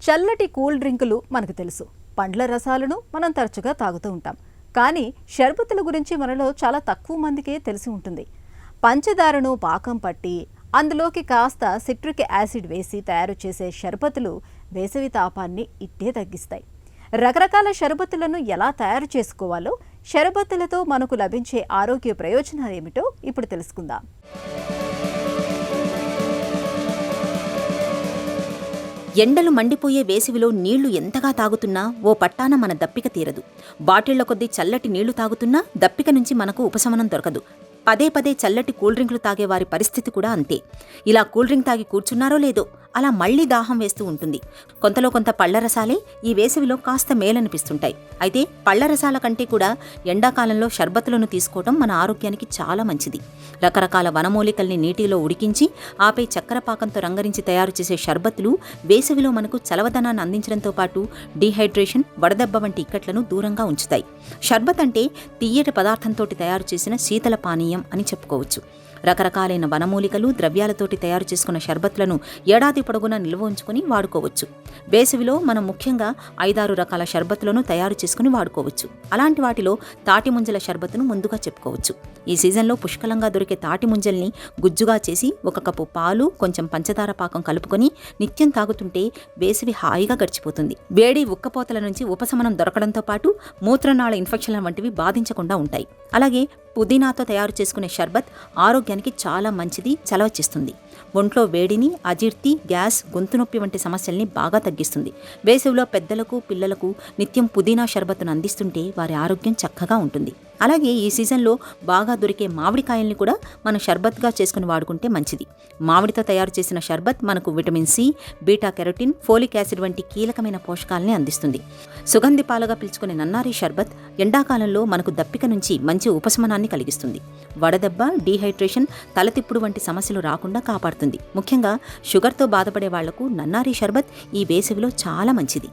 చల్లటి కూల్ డ్రింకులు మనకు తెలుసు. పండ్ల రసాలను మనం తరచుగా తాగుతూ ఉంటాం. కానీ షర్బతుల గురించి మనలో చాలా తక్కువ మందికే తెలిసి ఉంటుంది. పంచదారను పాకం పట్టి అందులోకి కాస్త సిట్రిక్ యాసిడ్ వేసి తయారు చేసే షర్బతులు వేసవి తాపాన్ని ఇట్టే తగ్గిస్తాయి. రకరకాల షర్బతులను ఎలా తయారు చేసుకోవాలో, షర్బతులతో మనకు లభించే ఆరోగ్య ప్రయోజనాలు ఏమిటో ఇప్పుడు తెలుసుకుందాం. ఎండలు మండిపోయే వేసవిలో నీళ్లు ఎంతగా తాగుతున్నా ఓ పట్టాన మన దప్పిక తీరదు. బాటిళ్ల కొద్దీ చల్లటి నీళ్లు తాగుతున్నా దప్పిక నుంచి మనకు ఉపశమనం దొరకదు. పదే పదే చల్లటి కూల్ డ్రింకులు తాగే వారి పరిస్థితి కూడా అంతే. ఇలా కూల్ డ్రింక్ తాగి కూర్చున్నారో లేదో అలా మళ్లీ దాహం వేస్తూ ఉంటుంది. కొంతలో కొంత పళ్ల రసాలే ఈ వేసవిలో కాస్త మేలనిపిస్తుంటాయి. అయితే పళ్ల రసాల కంటే కూడా ఎండాకాలంలో షర్బతులను తీసుకోవడం మన ఆరోగ్యానికి చాలా మంచిది. రకరకాల వనమూలికల్ని నీటిలో ఉడికించి ఆపై చక్కెర పాకంతో రంగరించి తయారు చేసే షర్బతులు వేసవిలో మనకు చలవదనాన్ని అందించడంతో పాటు డీహైడ్రేషన్, వడదెబ్బ వంటి ఇక్కట్లను దూరంగా ఉంచుతాయి. షర్బత్ అంటే తియ్యటి పదార్థంతో తయారు చేసిన శీతల పానీయం అని చెప్పుకోవచ్చు. రకరకాలైన వనమూలికలు, ద్రవ్యాలతోటి తయారు చేసుకున్న షర్బత్లను ఏడాది పొడవునా నిల్వ ఉంచుకుని వాడుకోవచ్చు. వేసవిలో మనం ముఖ్యంగా 5-6 రకాల షర్బత్లను తయారు చేసుకుని వాడుకోవచ్చు. అలాంటి వాటిలో తాటి ముంజల షర్బత్తును ముందుగా చెప్పుకోవచ్చు. ఈ సీజన్లో పుష్కలంగా దొరికే తాటి ముంజల్ని గుజ్జుగా చేసి 1 కప్పు పాలు, కొంచెం పంచదార పాకం కలుపుకొని నిత్యం తాగుతుంటే వేసవి హాయిగా గడిచిపోతుంది. వేడి, ఉక్కపోతల నుంచి ఉపశమనం దొరకడంతో పాటు మూత్రనాళ ఇన్ఫెక్షన్ల వంటివి బాధించకుండా ఉంటాయి. అలాగే పుదీనాతో తయారు చేసుకునే షర్బత్ ఆరోగ్యానికి చాలా మంచిది, చలవ చేస్తుంది. ఒంట్లో వేడిని, అజీర్తి, గ్యాస్, గొంతు నొప్పి వంటి సమస్యల్ని బాగా తగ్గిస్తుంది. వేసవిలో పెద్దలకు, పిల్లలకు నిత్యం పుదీనా షర్బత్తును అందిస్తుంటే వారి ఆరోగ్యం చక్కగా ఉంటుంది. అలాగే ఈ సీజన్లో బాగా దొరికే మామిడికాయల్ని కూడా మనం షర్బత్గా చేసుకుని వాడుకుంటే మంచిది. మామిడితో తయారు చేసిన షర్బత్ మనకు vitamin C, beta carotene, folic acid వంటి కీలకమైన పోషకాలని అందిస్తుంది. సుగంధి పాలుగా పిలుచుకునే నన్నారి షర్బత్ ఎండాకాలంలో మనకు దప్పిక నుంచి మంచి ఉపశమనాన్ని కలిగిస్తుంది. వడదెబ్బ, డీహైడ్రేషన్, తలతిప్పుడు వంటి సమస్యలు రాకుండా కాపాడుతుంది. ముఖ్యంగా షుగర్తో బాధపడే వాళ్లకు నన్నారి షర్బత్ ఈ వేసవిలో చాలా మంచిది.